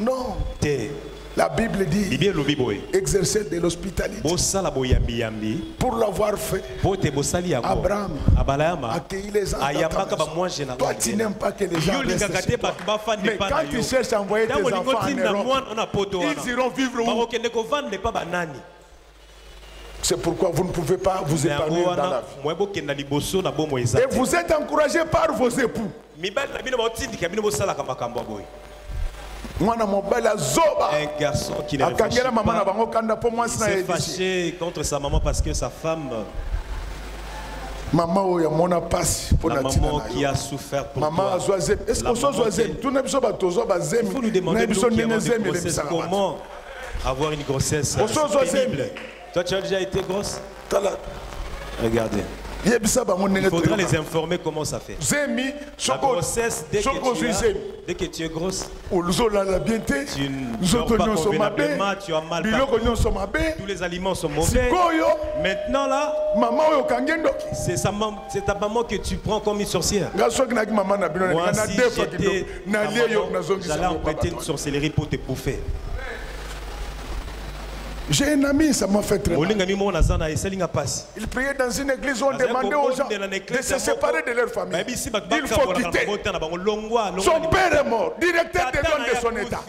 S1: Non. La Bible dit exercer de l'hospitalité. Pour l'avoir fait, Abraham accueillit les gens. Toi, tu n'aimes pas que les gens restent chez toi. Mais quand tu cherches à envoyer tes enfants en Europe, ils iront vivre où? C'est pourquoi vous ne pouvez pas vous épanouir dans la vie. Et vous êtes encouragé par vos époux.
S2: Un garçon qui ne réfléchit pas, il s'est fâché contre sa maman parce que sa femme, la maman qui a souffert pour toi, il faut nous demander comment avoir une grossesse pénible. Toi, tu as déjà été grosse? Regardez. Il faudra les informer comment ça fait. La grossesse, dès que tu es grosse, tu ne dors pas convenablement, tu as mal partout. Tous les aliments sont mauvais. Maintenant là, c'est ta maman que tu prends comme une sorcière. Moi, si j'étais j'allais emprunter une sorcellerie pour te bouffer.
S1: J'ai un ami, ça m'a fait très mal. Il priait dans une église où on demandait aux gens de se séparer de leur famille. Il faut quitter. Son père est mort, directeur des dons de son état.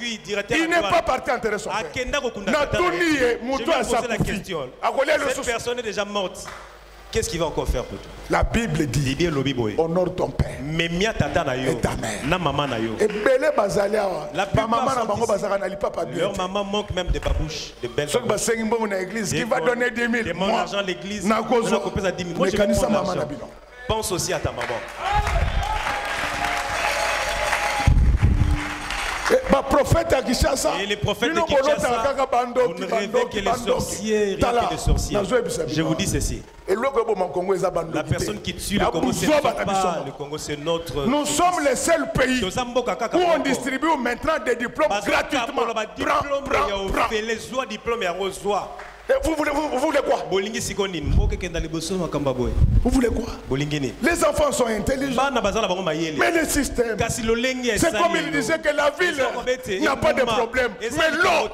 S1: Il n'est pas parti enterrer son père.
S2: Cette personne est déjà morte. Qu'est-ce qu'il va encore faire pour toi?
S1: La Bible dit honore ton père et ta mère. Et
S2: leur maman manque même de babouches, de belles babouches.
S1: Qui va donner 10 000?
S2: Demande l'argent à l'église. Moi, je vais prendre l'argent. Pense aussi à ta maman.
S1: Et
S2: les prophètes de Kinshasa, vous ne rêvez que les sorciers, rien que les sorciers. Je vous dis ceci. La personne qui tue le Congo, c'est pas le Congo, c'est notre...
S1: Nous sommes les seuls pays où on distribue maintenant des diplômes gratuitement. Vous voulez quoi? Vous voulez quoi? Les enfants sont intelligents. Mais le système, c'est comme il disait que la ville n'a pas de problème. Mais l'eau,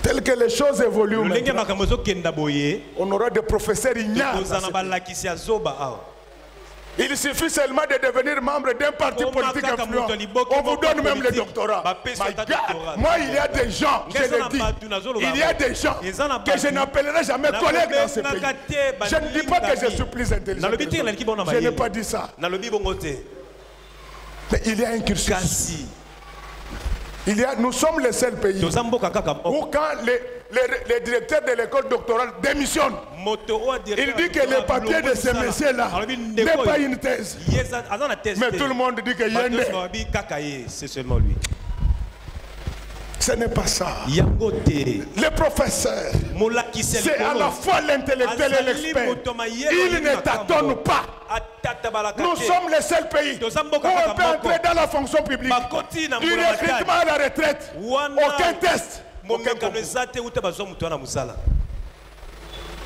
S1: tel que les choses évoluent maintenant, on aura des professeurs ignares. Il suffit seulement de devenir membre d'un parti politique influent. On vous donne même le doctorat. Moi, il y a des gens, je le dis, il y a des gens que je n'appellerai jamais collègues dans ce pays. Je ne dis pas que je suis plus intelligent. Je n'ai pas dit ça. Mais il y a un cursus. Nous sommes les seuls pays où quand les directeurs de l'école doctorale démissionnent, il dit que le papier de ce monsieur-là n'est pas une thèse. Mais tout le monde dit que c'est seulement lui. Ce n'est pas ça. Le professeur, c'est à la fois l'intellectuel et l'expert. Il ne tâtonne pas. Nous sommes les seuls pays où on peut entrer dans la fonction publique. Du recrutement à la retraite, aucun test.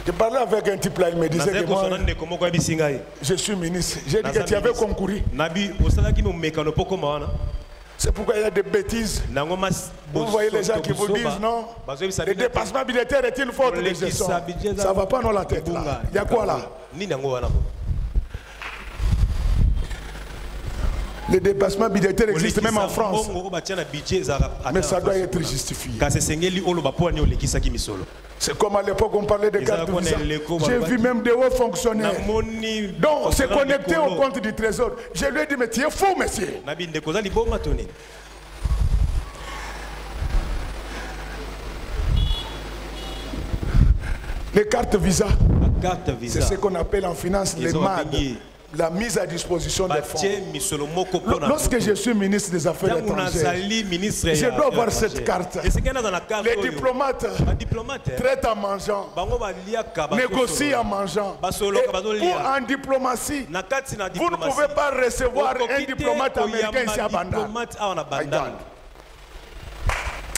S1: Je parlais avec un type là, il me disait que moi, je suis ministre. J'ai dit que tu avais concouru. C'est pourquoi il y a des bêtises. Vous voyez les gens qui vous disent non. Le dépassement budgétaire est une faute de gestion. Ça ne va pas dans la tête là. Il y a quoi là? Le dépassement budgétaire existe même en France. Mais ça doit être justifié. C'est comme à l'époque on parlait de cartes Visa. J'ai vu même des hauts fonctionnaires. Donc c'est connecté au compte du trésor. Je lui ai dit mais tu es fou monsieur. Les cartes Visa, c'est ce qu'on appelle en finance les MAD. La mise à disposition des fonds. Lorsque je suis ministre des Affaires étrangères, je dois avoir cette carte. Les diplomates traitent en mangeant, négocient en mangeant. Et pour en diplomatie, vous ne pouvez pas recevoir un diplomate américain ici à Bandar.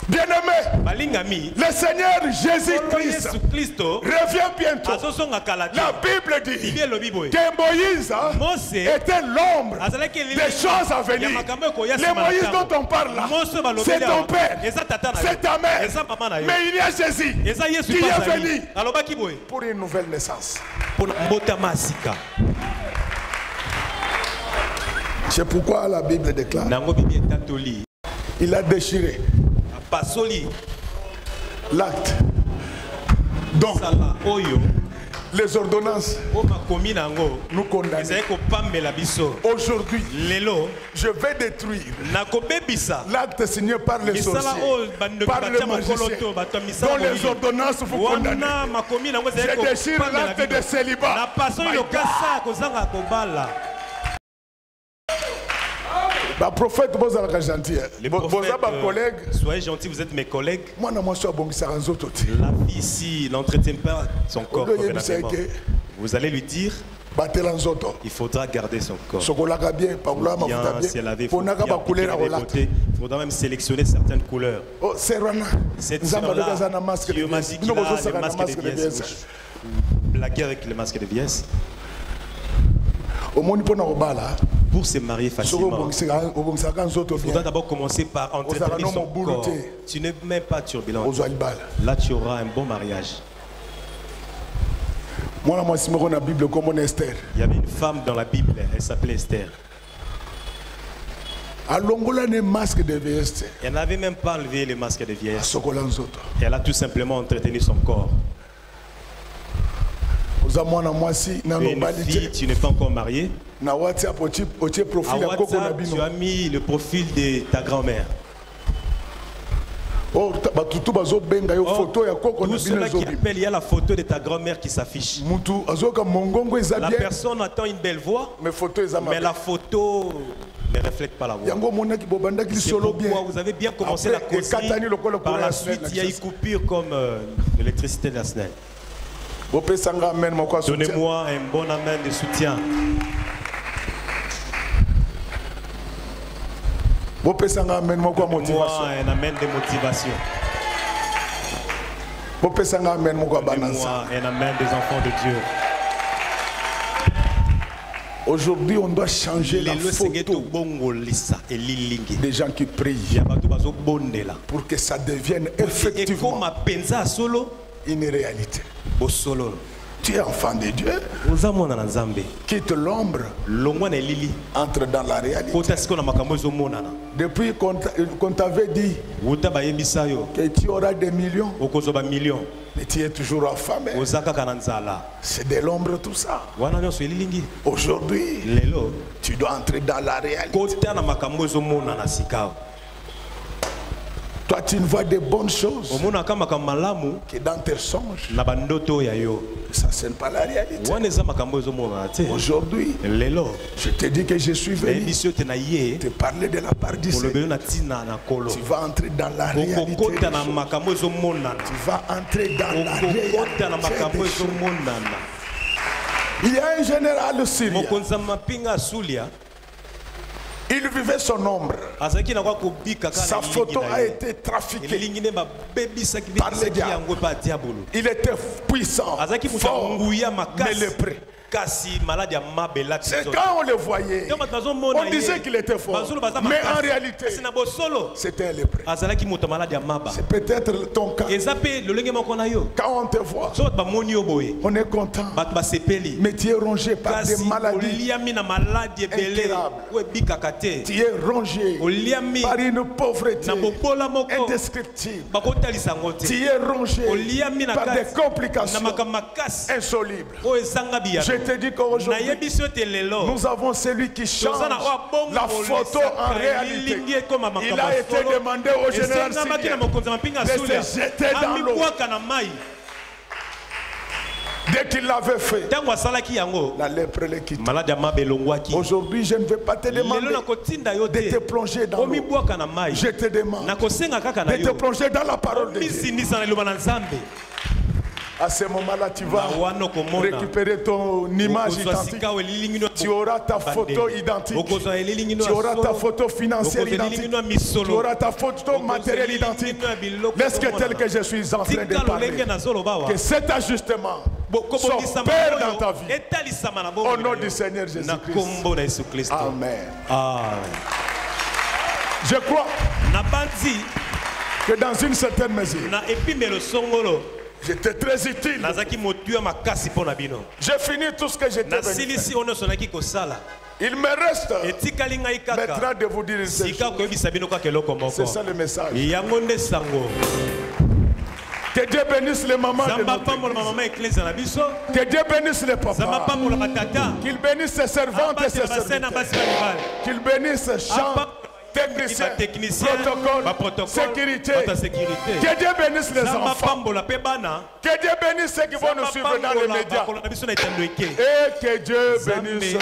S1: Bien-aimé, le Seigneur Jésus-Christ revient bientôt. La Bible dit que Moïse était l'ombre des choses à venir. Le Moïse dont on parle là, c'est ton père, c'est ta mère. Mais il y a Jésus qui est venu pour une nouvelle naissance. C'est pourquoi la Bible déclare, il a déchiré l'acte. Donc, les ordonnances nous condamnent. Aujourd'hui, je vais détruire l'acte signé par les sorciers, par les magiciens, dont les ordonnances vous condamnent. Je déchire l'acte de célibat. Le prophète,
S2: soyez gentils, vous êtes mes collègues. La fille ici n'entretient pas son corps. Vous allez lui dire, il faudra garder son corps. Bien se laver, il faudra même sélectionner certaines couleurs. Cette sœur-là, Dieu m'a dit qu'il a le masque de vieillesse. Blaguer avec le masque de vieillesse. Pour se marier facilement, il faudra d'abord commencer par entretenir son corps. Tu n'es même pas turbulent. Là, tu auras un bon mariage. Il y avait une femme dans la Bible, elle s'appelait Esther. Elle n'avait même pas enlevé le masque de vieillesse. Elle a tout simplement entretenu son corps. Une fille, tu n'es pas encore marié. Tu as mis le profil de ta grand-mère. Tous ceux-là qui appellent, il y a la photo de ta grand-mère qui s'affiche. La personne attend une belle voix, mais la photo ne reflète pas la voix. C'est pourquoi vous avez bien commencé la causerie. Par la suite, il y a une coupure comme l'électricité de la SNEL. Donnez-moi un bon amen de soutien. Donnez-moi un amen de motivation. Donnez-moi un amen des enfants de Dieu. Aujourd'hui, on doit changer la photo des gens qui prient pour que ça devienne effectivement une réalité. Tu es enfant de Dieu. Quitte l'ombre. Entre dans la réalité. Depuis qu'on t'avait dit que tu auras des millions, mais tu es toujours affamé. C'est de l'ombre tout ça. Aujourd'hui, tu dois entrer dans la réalité. Toi, tu ne vois des bonnes choses que dans tes songes. Ça, ce n'est pas la réalité. Aujourd'hui, je te dis que je suis venu te parler de la part du Seigneur. Tu vas entrer dans la réalité. Tu vas entrer dans la réalité. Il y a un général syrien. Il vivait son ombre. Sa photo a été trafiquée par les diables. Il était puissant, fort, mais lépreux. C'est quand on le voyait, on disait qu'il était fort, mais en réalité, c'était un lépreux. C'est peut-être ton cas. Quand on te voit, on est content, mais tu es rongé par des maladies incurables. Tu es rongé par une pauvreté indescriptible. Tu es rongé par des complications insolubles. Je te dis qu'aujourd'hui, nous avons celui qui change la photo en réalité. Il a été demandé au général syrien de se jeter dans l'eau. Dès qu'il l'avait fait, la lèpre le quitte. Aujourd'hui, je ne vais pas te demander de te plonger dans l'eau. Je te demande de te plonger dans la parole de Dieu. À ce moment-là, tu vas récupérer ton image identique. Tu auras ta photo identique. Tu auras ta photo financière identique. Tu auras ta photo matérielle identique. Est-ce que tel que je suis en train de parler, que cet ajustement soit père dans ta vie, au nom du Seigneur Jésus-Christ. Amen. Je crois que dans une certaine mesure, j'étais très utile. J'ai fini tout ce que j'étais venu faire. Il me reste maintenant de vous dire une seule chose. C'est ça le message. Que Dieu bénisse les mamans de notre église. Que Dieu bénisse les papas. Qu'il bénisse ses servantes et ses serviteurs. Qu'il bénisse chants, technicien, protocole, sécurité. Que Dieu bénisse les enfants. Que Dieu bénisse ceux qui vont nous suivre dans les médias. Et que Dieu bénisse.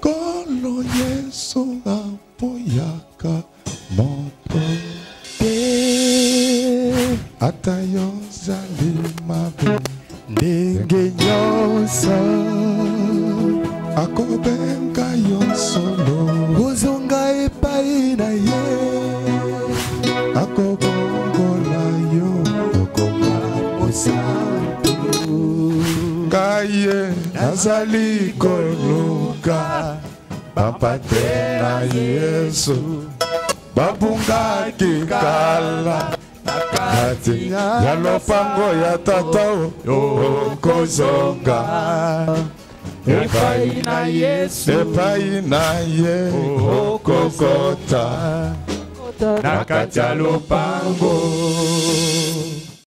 S4: Kolo Yesu apoyaka moto atayo zalima ndenge nyonso akobenga yo solo ozonga epai na ye akobongola yo okoma mosantu kaye nazali koluka papa te na Yesu babungaki kala nakati ya lopango ya tata okozonga epai na Yesu epai na ye okokota nakati ya lopango